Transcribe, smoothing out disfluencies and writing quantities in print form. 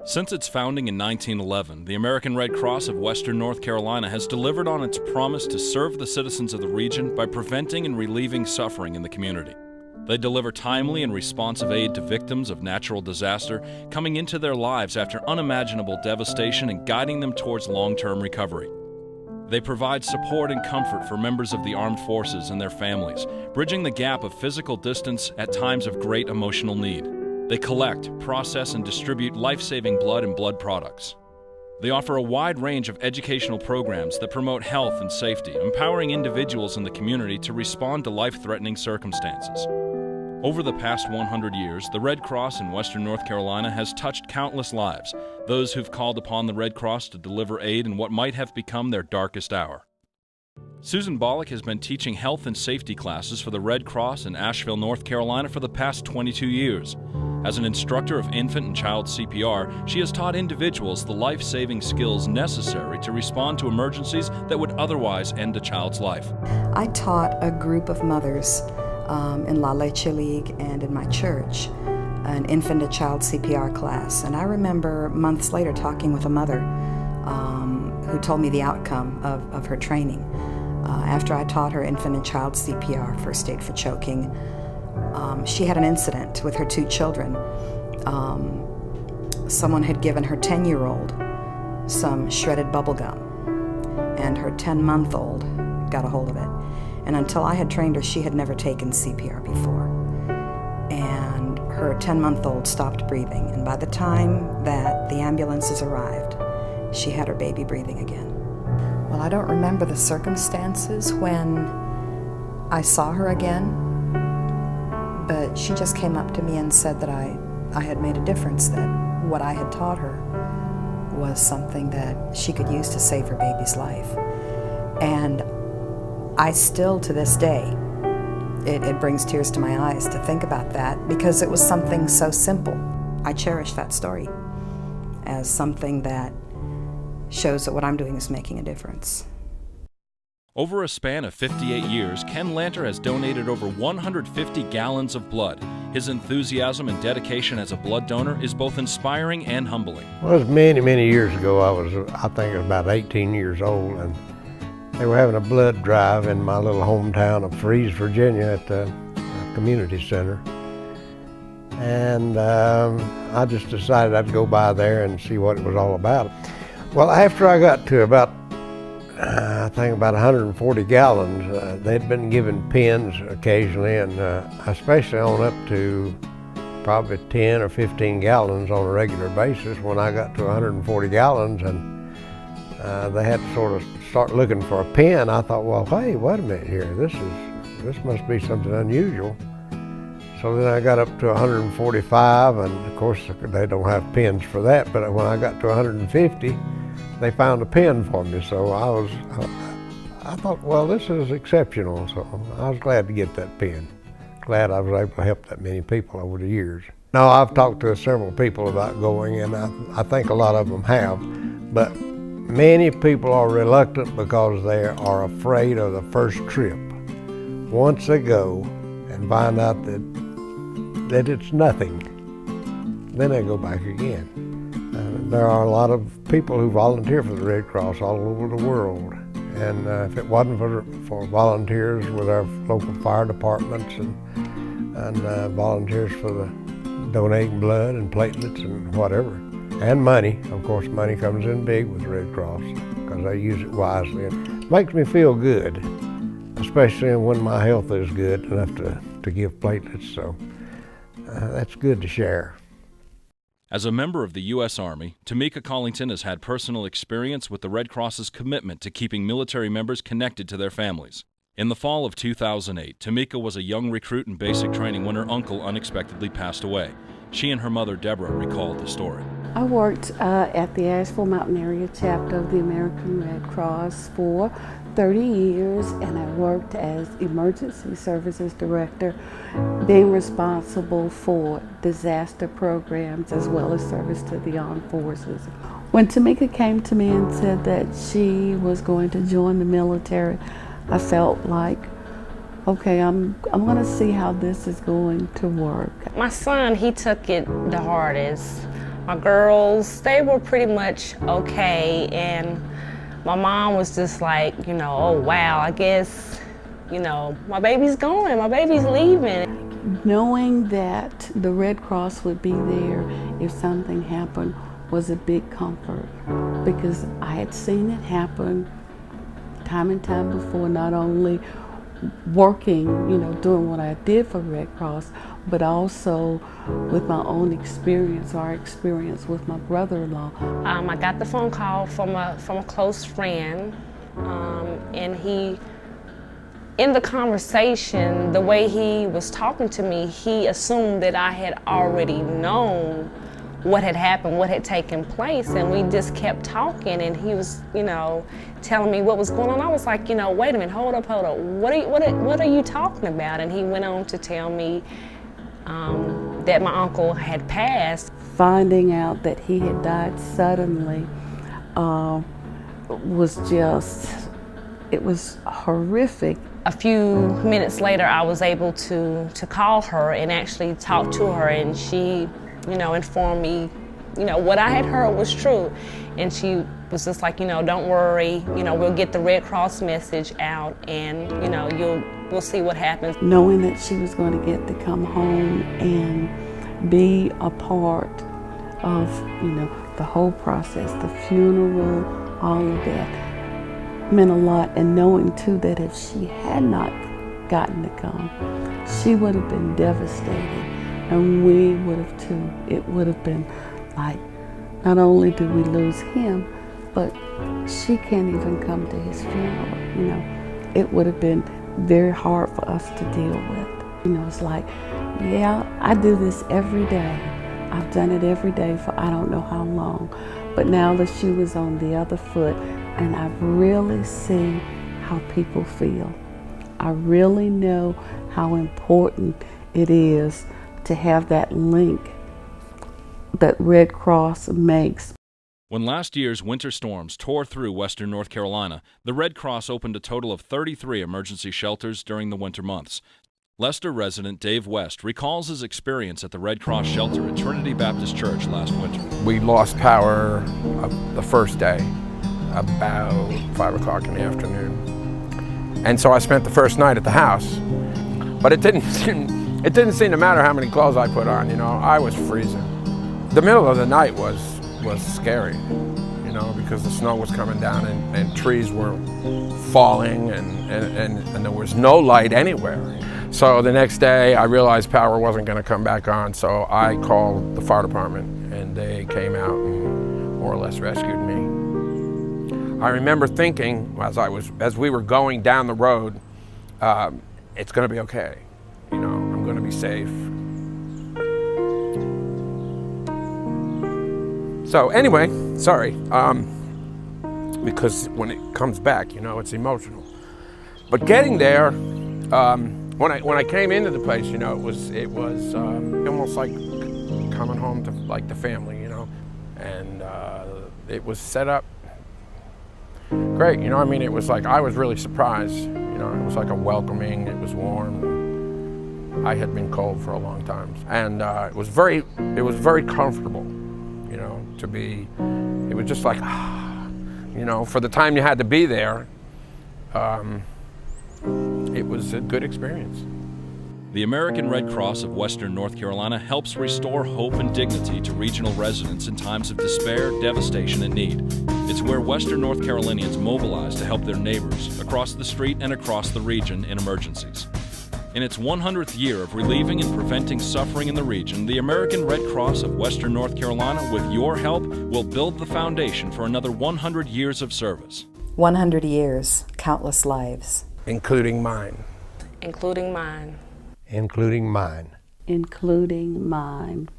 Since its founding in 1911, the American Red Cross of Western North Carolina has delivered on its promise to serve the citizens of the region by preventing and relieving suffering in the community. They deliver timely and responsive aid to victims of natural disaster, coming into their lives after unimaginable devastation and guiding them towards long-term recovery. They provide support and comfort for members of the armed forces and their families, bridging the gap of physical distance at times of great emotional need. They collect, process, and distribute life-saving blood and blood products. They offer a wide range of educational programs that promote health and safety, empowering individuals in the community to respond to life-threatening circumstances. Over the past 100 years, the Red Cross in Western North Carolina has touched countless lives, those who've called upon the Red Cross to deliver aid in what might have become their darkest hour. Susan Bollock has been teaching health and safety classes for the Red Cross in Asheville, North Carolina for the past 22 years. As an instructor of infant and child CPR, she has taught individuals the life-saving skills necessary to respond to emergencies that would otherwise end a child's life. I taught a group of mothers in La Leche League and in my church an infant and child CPR class. And I remember months later talking with a mother who told me the outcome of her training. After I taught her infant and child CPR, first aid for choking, she had an incident with her 2 children. Someone had given her 10-year-old some shredded bubble gum, and her 10-month-old got a hold of it. And until I had trained her, she had never taken CPR before. And her 10-month-old stopped breathing, and by the time that the ambulances arrived, she had her baby breathing again. Well, I don't remember the circumstances when I saw her again, but she just came up to me and said that I had made a difference, that what I had taught her was something that she could use to save her baby's life. And I still, to this day, it brings tears to my eyes to think about that, because it was something so simple. I cherish that story as something that shows that what I'm doing is making a difference. Over a span of 58 years, Ken Lanter has donated over 150 gallons of blood. His enthusiasm and dedication as a blood donor is both inspiring and humbling. Well, it was many, many years ago. I think I was about 18 years old, and they were having a blood drive in my little hometown of Fries, Virginia at the community center. And I just decided I'd go by there and see what it was all about. Well, after I got to about 140 gallons, they'd been given pens occasionally, and especially on up to probably 10 or 15 gallons on a regular basis. When I got to 140 gallons and they had to sort of start looking for a pen, I thought, well, hey, wait a minute here, this must be something unusual. So then I got up to 145, and of course they don't have pens for that, but when I got to 150, they found a pen for me. So I thought, well, this is exceptional. So I was glad to get that pen. Glad I was able to help that many people over the years. Now, I've talked to several people about going, and I think a lot of them have, but many people are reluctant because they are afraid of the first trip. Once they go and find out that it's nothing, then they go back again. There are a lot of people who volunteer for the Red Cross all over the world, and if it wasn't for volunteers with our local fire departments and volunteers for the donating blood and platelets and whatever, and money, of course money comes in big with the Red Cross because they use it wisely. It makes me feel good, especially when my health is good enough to give platelets, so that's good to share. As a member of the U.S. Army, Tamika Collington has had personal experience with the Red Cross's commitment to keeping military members connected to their families. In the fall of 2008, Tamika was a young recruit in basic training when her uncle unexpectedly passed away. She and her mother, Deborah, recalled the story. I worked at the Asheville Mountain Area chapter of the American Red Cross for 30 years, and I worked as emergency services director, being responsible for disaster programs as well as service to the armed forces. When Tamika came to me and said that she was going to join the military, I felt like, okay, I'm going to see how this is going to work. My son, he took it the hardest. My girls, they were pretty much okay, and my mom was just like, you know, oh wow, I guess, you know, my baby's going, my baby's leaving. Knowing that the Red Cross would be there if something happened was a big comfort, because I had seen it happen time and time before, not only working, you know, doing what I did for Red Cross, but also with my own experience, our experience with my brother-in-law. I got the phone call from a close friend, and he, in the conversation, the way he was talking to me, he assumed that I had already known what had happened, what had taken place, and we just kept talking, and he was, you know, telling me what was going on. I was like, you know, wait a minute, hold up, what are you talking about? And he went on to tell me that my uncle had passed. Finding out that he had died suddenly was just, it was horrific. A few minutes later, I was able to call her and actually talk to her, and she, you know, informed me, you know, what I had heard was true. And she was just like, you know, don't worry, you know, we'll get the Red Cross message out, and, you know, we'll see what happens. Knowing that she was going to get to come home and be a part of, you know, the whole process, the funeral, all of that, meant a lot. And knowing too that if she had not gotten to come, she would have been devastated. And we would have too. It would have been like, not only did we lose him, but she can't even come to his funeral, you know. It would have been very hard for us to deal with. You know, it's like, yeah, I do this every day. I've done it every day for I don't know how long. But now the shoe is on the other foot, and I really see how people feel. I really know how important it is to have that link that Red Cross makes. When last year's winter storms tore through western North Carolina, the Red Cross opened a total of 33 emergency shelters during the winter months. Leicester resident Dave West recalls his experience at the Red Cross shelter at Trinity Baptist Church last winter. We lost power the first day, about 5 o'clock in the afternoon. And so I spent the first night at the house. But it didn't seem to matter how many clothes I put on, you know, I was freezing. The middle of the night was scary, you know, because the snow was coming down and trees were falling and there was no light anywhere. So the next day I realized power wasn't going to come back on, so I called the fire department and they came out and more or less rescued me. I remember thinking as we were going down the road, it's going to be okay, you know, I'm going to be safe. So anyway, sorry, because when it comes back, you know, it's emotional. But getting there, when I came into the place, you know, it was almost like coming home to like the family, you know, and it was set up great, you know. I mean, it was like I was really surprised, you know. It was like a welcoming. It was warm. I had been cold for a long time, and it was very comfortable. You know, to be, it was just like, you know, for the time you had to be there, it was a good experience. The American Red Cross of Western North Carolina helps restore hope and dignity to regional residents in times of despair, devastation, and need. It's where Western North Carolinians mobilize to help their neighbors across the street and across the region in emergencies. In its 100th year of relieving and preventing suffering in the region, the American Red Cross of Western North Carolina, with your help, will build the foundation for another 100 years of service. 100 years, countless lives. Including mine. Including mine. Including mine. Including mine.